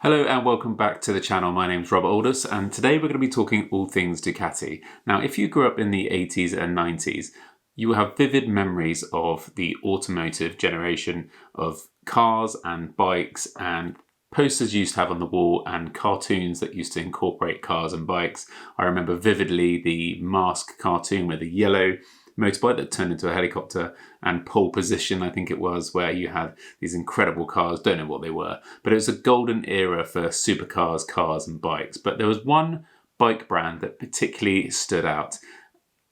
Hello and welcome back to the channel. My name's Robert Aldous and today we're going to be talking all things Ducati. Now, if you grew up in the 80s and 90s, you will have vivid memories of the automotive generation of cars and bikes and posters you used to have on the wall and cartoons that used to incorporate cars and bikes. I remember vividly the Mask cartoon with a yellow motorbike that turned into a helicopter, and Pole Position, I think it was, where you had these incredible cars, don't know what they were, but it was a golden era for supercars, cars and bikes. But there was one bike brand that particularly stood out,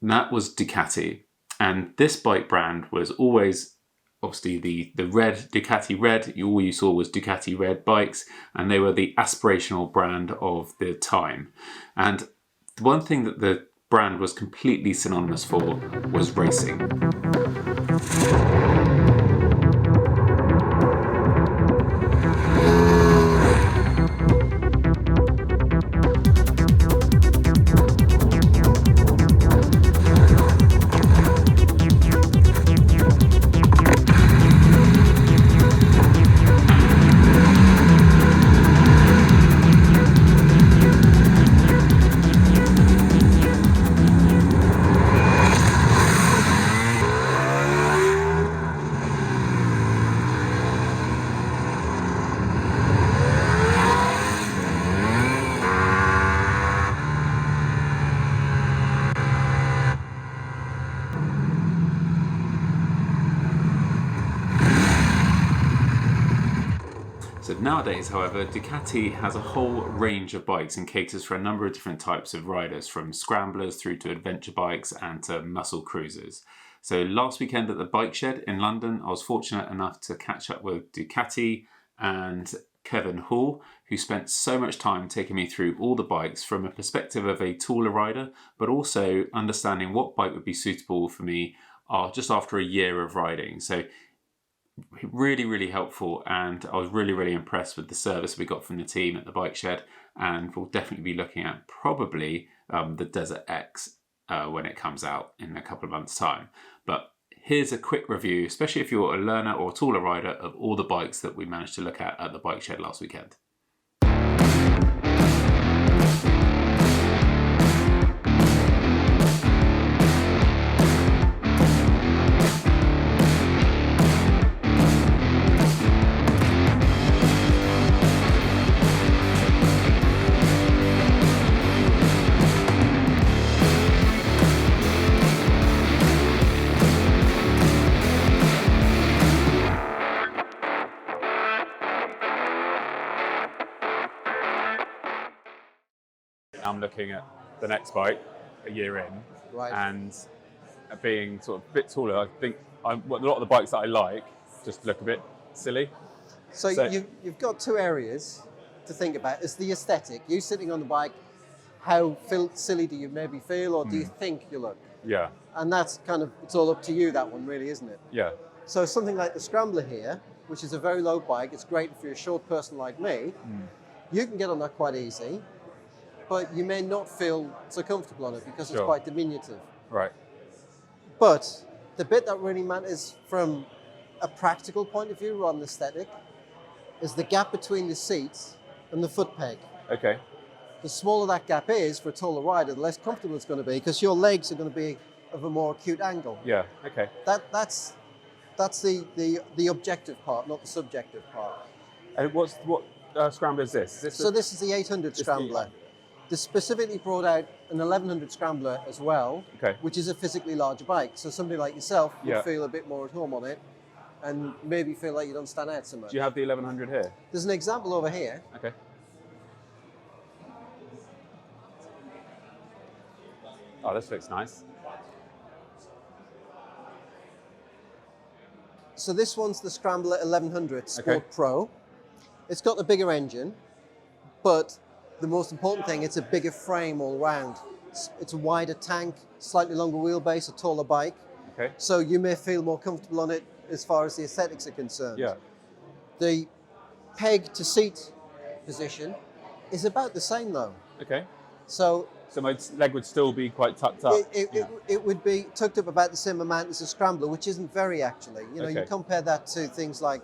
and that was Ducati. And this bike brand was always obviously the red, Ducati red. All you saw was Ducati red bikes, and they were the aspirational brand of the time. And the one thing that the brand was completely synonymous for was racing. So nowadays, however, Ducati has a whole range of bikes and caters for a number of different types of riders, from scramblers through to adventure bikes and to muscle cruisers. So last weekend at the Bike Shed in London, I was fortunate enough to catch up with Ducati and Kevin Hall, who spent so much time taking me through all the bikes from a perspective of a taller rider, but also understanding what bike would be suitable for me just after a year of riding. So really helpful, and I was really impressed with the service we got from the team at the Bike Shed, and we'll definitely be looking at probably the Desert X when it comes out in a couple of months' time. But here's a quick review, especially if you're a learner or a taller rider, of all the bikes that we managed to look at the Bike Shed last weekend. I'm looking at the next bike a year in, Right. and being sort of a bit taller, I think a lot of the bikes that I like just look a bit silly. So you've got two areas to think about. It's the aesthetic. You sitting on the bike, how silly do you maybe feel, or do you think you look? Yeah, And that's kind of, it's all up to you, that one really, isn't it? yeah, So something like the Scrambler here, which is a very low bike, it's great if you're a short person like me. You can get on that quite easy, but you may not feel so comfortable on it because it's quite diminutive. right. But the bit that really matters from a practical point of view rather than aesthetic is the gap between the seats and the foot peg. Okay. The smaller that gap is for a taller rider, the less comfortable it's going to be because your legs are going to be of a more acute angle. Yeah. Okay. That's the objective part, not the subjective part. And what scrambler is this? This is the 800 Scrambler. They specifically brought out an 1100 Scrambler as well, which is a physically larger bike. So somebody like yourself would feel a bit more at home on it and maybe feel like you don't stand out so much. Do you have the 1100 here? There's an example over here. Okay. Oh, this looks nice. So this one's the Scrambler 1100 Sport Pro. It's got the bigger engine, but the most important thing, it's a bigger frame all round. It's a wider tank, slightly longer wheelbase, a taller bike. Okay. So you may feel more comfortable on it as far as the aesthetics are concerned. Yeah. The peg to seat position is about the same though. Okay. So my leg would still be quite tucked up. It would be tucked up about the same amount as a Scrambler, which isn't very actually. You know, you compare that to things like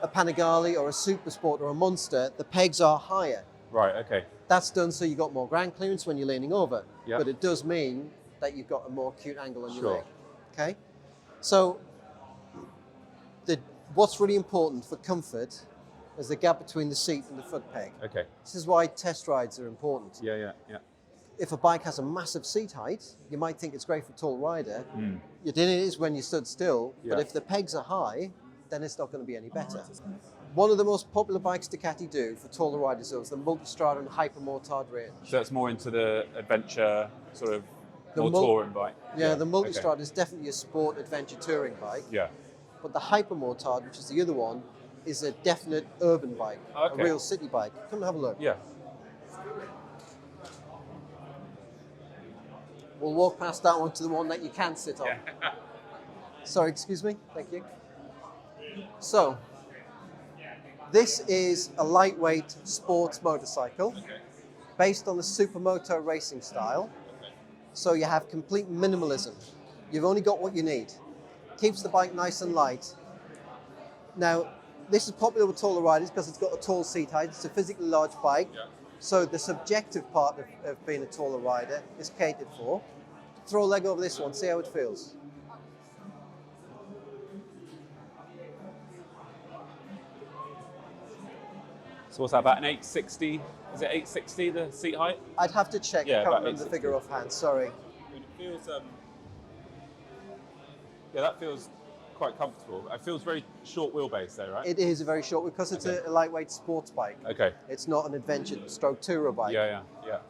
a Panigale or a Super Sport or a Monster, the pegs are higher. Right, okay. That's done so you've got more ground clearance when you're leaning over. Yeah. But it does mean that you've got a more acute angle on your Sure. leg. Okay? So what's really important for comfort is the gap between the seat and the foot peg. Okay. This is why test rides are important. Yeah. If a bike has a massive seat height, you might think it's great for a tall rider. It is when you stood still, but Yeah. if the pegs are high, then it's not going to be any better. One of the most popular bikes Ducati do for taller riders is the Multistrada and Hypermotard range. So that's more into the adventure, sort of The more touring bike. Yeah, the Multistrada Okay. is definitely a sport adventure touring bike, Yeah. but the Hypermotard, which is the other one, is a definite urban bike, Okay. a real city bike. Come and have a look. Yeah. We'll walk past that one to the one that you can sit on. Sorry, excuse me. Thank you. So, this is a lightweight sports motorcycle based on the supermoto racing style. So you have complete minimalism. You've only got what you need. Keeps the bike nice and light. Now, this is popular with taller riders because it's got a tall seat height. It's a physically large bike. Yeah. So the subjective part of being a taller rider is catered for. Throw a leg over this one, see how it feels. So what's that, about an 860? Is it 860, the seat height? I'd have to check, Yeah, I can't about remember the 860. figure offhand, sorry. It feels, yeah, that feels quite comfortable. It feels very short wheelbase though, right? It is a very short, because it's a lightweight sports bike. Okay. It's not an adventure stroke tourer bike. Yeah.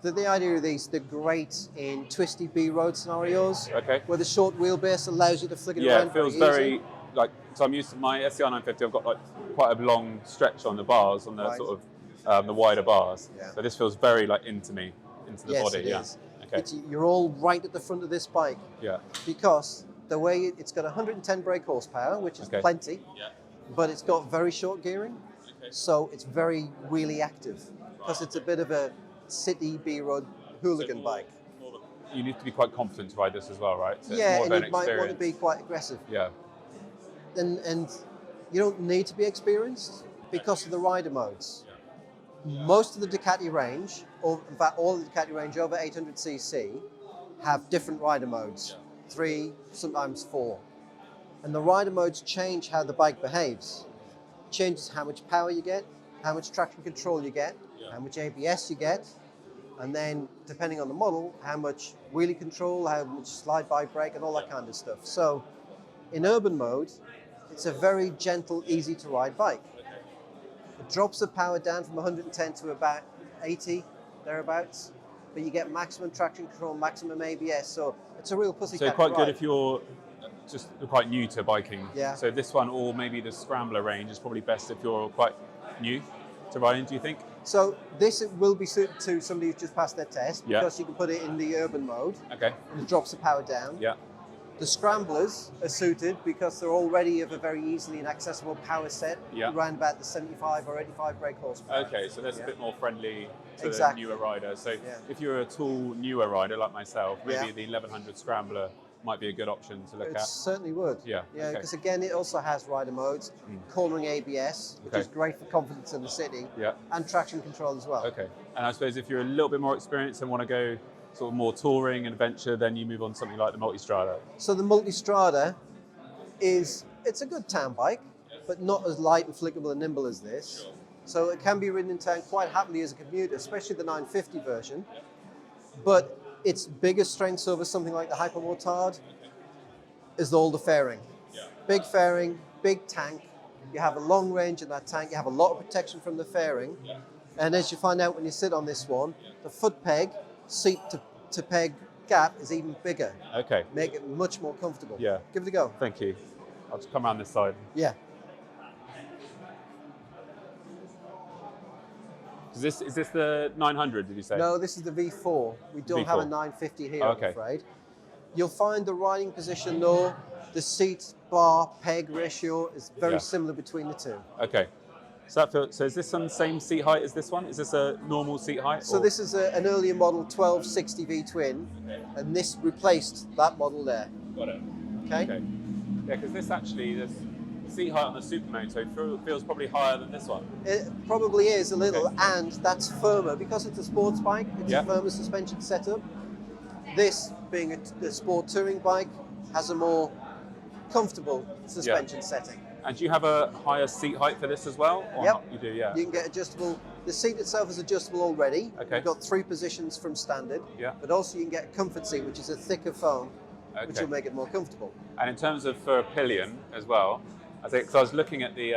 The idea of these, they're great in twisty B-road scenarios, Okay. where the short wheelbase allows you to flick it Yeah, around it feels very easy. very, like, so I'm used to my SCR 950, I've got like quite a long stretch on the bars, on the Right. sort of the wider bars. Yeah. So this feels very like into me, into the Yes, body. it Yeah. is. Okay. You're all right at the front of this bike, Yeah. because the way it's got 110 brake horsepower, which is Okay. plenty, Yeah. but it's got very short gearing, Okay. so it's very wheelie active, because it's a bit of a city B-road hooligan bike. You need to be quite confident to ride this as well, right? So it's Yeah, more and of you an might want to experience. be quite aggressive. Yeah. And you don't need to be experienced because of the rider modes. Most of the Ducati range, or in fact all of the Ducati range over 800cc, have different rider modes. 3, sometimes 4. And the rider modes change how the bike behaves. Changes how much power you get, how much traction control you get, how much ABS you get, and then depending on the model, how much wheelie control, how much slide-by brake, and all that kind of stuff. So in urban mode, it's a very gentle, easy to ride bike. It drops the power down from 110 to about 80, thereabouts, but you get maximum traction control, maximum ABS, so it's a real pussycat So quite ride. good if you're just quite new to biking. Yeah. So this one, or maybe the Scrambler range, is probably best if you're quite new to riding, do you think? So this will be suited to somebody who's just passed their test, Yeah. because you can put it in the urban mode, Okay. and it drops the power down. Yeah. The Scramblers are suited because they're already of a very easily and accessible power set, Yeah. around about the 75 or 85 brake horsepower. Okay, so that's Yeah. a bit more friendly to Exactly. the newer rider. So Yeah. if you're a tall, newer rider like myself, maybe Yeah. the 1100 Scrambler might be a good option to look It at. certainly would. Yeah, Yeah, okay. because again, it also has rider modes, cornering ABS, which Okay. is great for confidence in the city, Yeah. and traction control as well. Okay. And I suppose if you're a little bit more experienced and want to go sort of more touring and adventure, then you move on to something like the Multistrada. So the Multistrada it's a good town bike, but not as light and flickable and nimble as this. So it can be ridden in town quite happily as a commuter, especially the 950 version. But its biggest strengths over something like the Hypermotard is all the fairing. Big fairing, big tank. You have a long range in that tank. You have a lot of protection from the fairing. And as you find out when you sit on this one, the foot peg, seat to peg gap is even bigger. Okay. Make it much more comfortable. Yeah. Give it a go. Thank you. I'll just come around this side. Yeah. Is this the 900, did you say? No, this is the V4. We don't have a V4. 950 here, Okay. I'm afraid. You'll find the riding position though, the seat bar peg ratio is very Yeah. similar between the two. Okay. So is this on the same seat height as this one? Is this a normal seat height? So or- this is an earlier model 1260 V twin, and this replaced that model there. Got it. Okay? Okay. Yeah, because this actually, seat height on the Supermoto feels probably higher than this one. It probably is a little, Okay. and that's firmer because it's a sports bike. It's Yeah. a firmer suspension setup. This, being a sport touring bike, has a more comfortable suspension setting. And do you have a higher seat height for this as well? Or Yep. not? You do, yeah. You can get adjustable. The seat itself is adjustable already. Okay. You've got 3 positions from standard. Yeah. But also you can get a comfort seat, which is a thicker foam, which Okay. will make it more comfortable. And in terms of for a pillion as well, I think, because I was looking at the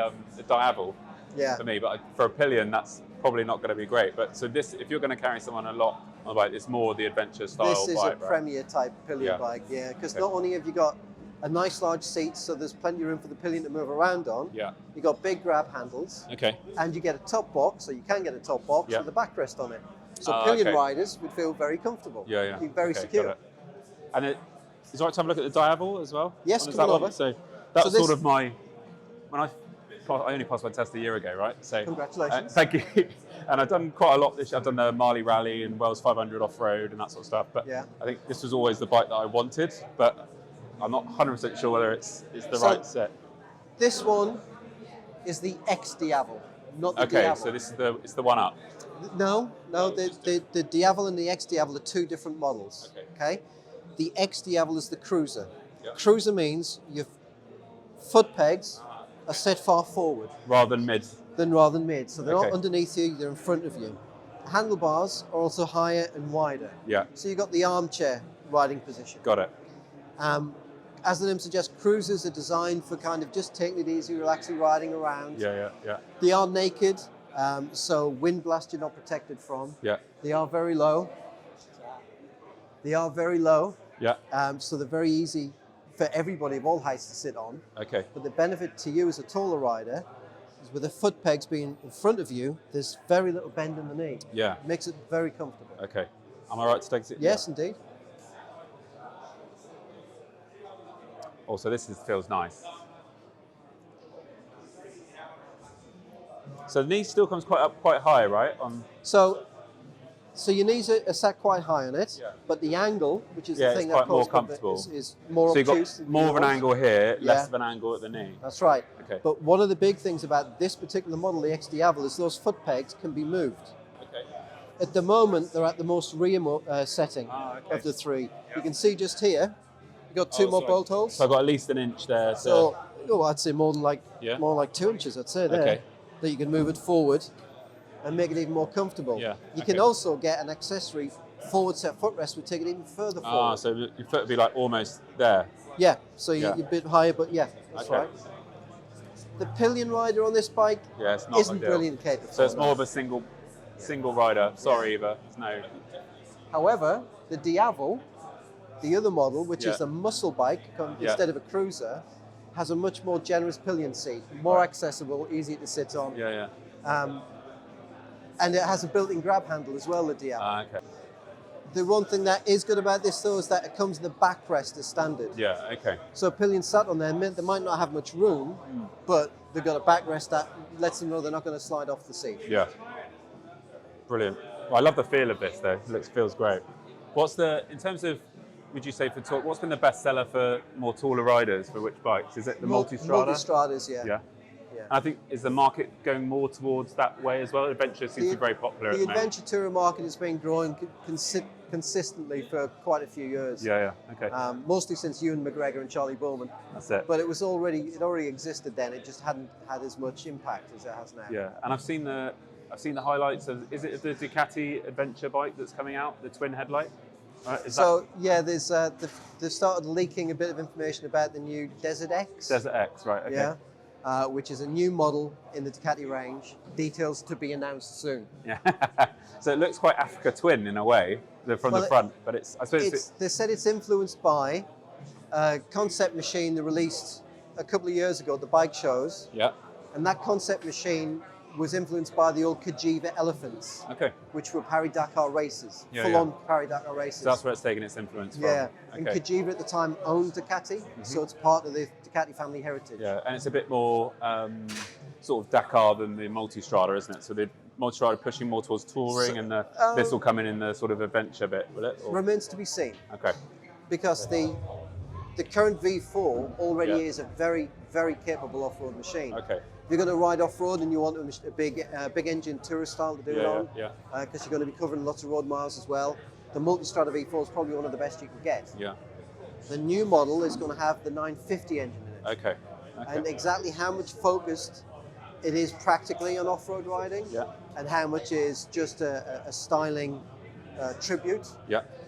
Diavel Yeah. for me, but for a pillion, that's probably not going to be great. But so this, if you're going to carry someone a lot on a bike, it's more the adventure style This is bike, a right? premier type pillion Yeah. bike, yeah. Because Okay. not only have you got a nice large seat, so there's plenty of room for the pillion to move around on. Yeah. You got big grab handles, Okay. and you get a top box, so you can get a top box Yeah. with a backrest on it. So Ah, pillion okay. riders would feel very comfortable. Yeah, yeah. You're very Okay, secure. got it. And is it all right to have a look at the Diavel as well? Yes, Is come that on one? over. So that was this- sort of my, when I only passed my test a year ago, right? So Congratulations. thank you. And I've done quite a lot this year. I've done the Marley Rally and Wells 500 off-road and that sort of stuff. But Yeah. I think this was always the bike that I wanted, but I'm not 100% sure whether it's the So- right set. This one is the X Diavel, not the Okay, Diavel. so this is it's the one up. No, the Diavel and the X Diavel are 2 different models. Okay. The X Diavel is the cruiser. Yep. Cruiser means your foot pegs are set far forward Rather than mid. rather than mid. So they're Okay. not underneath you, they're in front of you. Handlebars are also higher and wider. Yeah, So you've got the armchair riding position. got it. As the name suggests, cruisers are designed for kind of just taking it easy, relaxing, riding around. Yeah. They are naked, so wind blast you're not protected from. Yeah, They are very low. yeah. So they're very easy for everybody of all heights to sit on. Okay. But the benefit to you as a taller rider is with the foot pegs being in front of you, there's very little bend in the knee. Yeah. It makes it very comfortable. Okay. Am I right to take it? Yes, indeed. Also, feels nice. So the knee still comes quite high, right? So your knees are sat quite high on it, Yeah. but the angle, which is Yeah, the it's thing quite that more causes comfort, comfortable. is more So you've obtuse. got than more of an yours. angle here, less Yeah. of an angle at the knee. That's right. Okay. But one of the big things about this particular model, the X Diavel, is those foot pegs can be moved. Okay. At the moment, they're at the most rear setting Okay. of the 3. You can see just here, you've got 2 more sorry. bolt holes. So I've got at least an inch there. So, I'd say more like Yeah. 2 inches, I'd say there, Okay. that you can move it forward and make it even more comfortable. Yeah, You okay. can also get an accessory forward set footrest, would take it even further forward. so your foot would be like almost there. Yeah, so Yeah. you're a bit higher, but yeah, that's Okay. right. The pillion rider on this bike Yeah, it's not isn't ideal. brilliant capable. So it's more of a single rider. Sorry, Eva. No. However, the Diavel, the other model, which is Yeah. a muscle bike Yeah. instead of a cruiser, has a much more generous pillion seat, more accessible, easier to sit on. Yeah. And it has a built-in grab handle as well, the Diavel. Okay. The one thing that is good about this, though, is that it comes in the backrest as standard. Yeah. Okay. So a pillion sat on there, they might not have much room, but they've got a backrest that lets them know they're not going to slide off the seat. Yeah. Brilliant. Well, I love the feel of this, though. It feels great. In terms of, would you say what's been the best seller for more taller riders for which bikes? Is it the Multistrada? Multistradas, yeah. Yeah. And I think, is the market going more towards that way as well? Adventure seems to be very popular at The the moment. adventure tourer market has been growing consistently for quite a few years. Yeah. Okay. Mostly since Ewan McGregor and Charlie Bowman. That's it. But it already existed then. It just hadn't had as much impact as it has now. Yeah, and I've seen the highlights of. Is it the Ducati adventure bike that's coming out? The twin headlight. There's they've started leaking a bit of information about the new Desert X. Desert X, right? Okay. Yeah. Which is a new model in the Ducati range. Details to be announced soon. Yeah. So it looks quite Africa Twin in a way from the front, but I suppose they said it's influenced by a concept machine they released a couple of years ago at the bike shows, yeah. and that concept machine was influenced by the old Kajiva elephants, Okay. which were Paris-Dakar races, Yeah, full-on Paris-Dakar races. So that's where it's taken its influence from. Yeah, and Okay. Kajiva at the time owned Ducati, so it's part of the Ducati family heritage. Yeah, and it's a bit more sort of Dakar than the Multistrada, isn't it? So the Multistrada pushing more towards touring, and this will come in the sort of adventure bit, will it? Or? Remains to be seen, Okay. because the the current V4 already Yeah. is a very, very capable off-road machine. Okay. If you're going to ride off-road and you want a big engine tourist style to do it on, because you're going to be covering lots of road miles as well, the Multistrada V4 is probably one of the best you can get. Yeah. The new model is going to have the 950 engine in it. Okay. And exactly how much focused it is practically on off-road riding, and how much is just a styling tribute,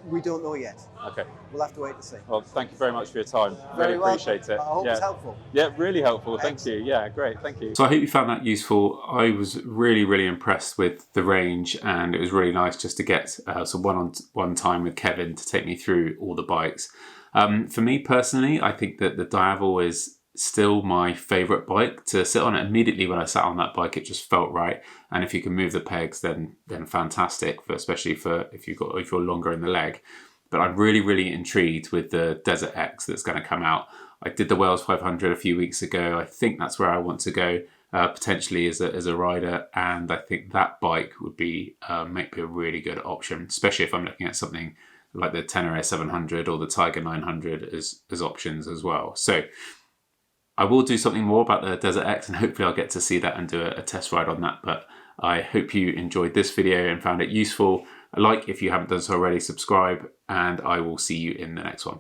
we don't know yet. Okay. We'll have to wait to see. Well, thank you very much for your time. Very Really well. appreciate it. I hope it's helpful. Yeah, really helpful. Thank Excellent. you. Yeah, great. Thank you. So I hope you found that useful. I was really, really impressed with the range, and it was really nice just to get some one-on-one time with Kevin to take me through all the bikes. For me personally, I think that the Diavel is still my favourite bike to sit on. Immediately when I sat on that bike, it just felt right. And if you can move the pegs, then fantastic, especially if you're longer in the leg. But I'm really, really intrigued with the Desert X that's going to come out. I did the Wales 500 a few weeks ago. I think that's where I want to go, potentially as a rider. And I think that bike would be might be a really good option, especially if I'm looking at something like the Tenere 700 or the Tiger 900 as options as well. So I will do something more about the Desert X, and hopefully I'll get to see that and do a test ride on that. But I hope you enjoyed this video and found it useful. Like if you haven't done so already, subscribe, and I will see you in the next one.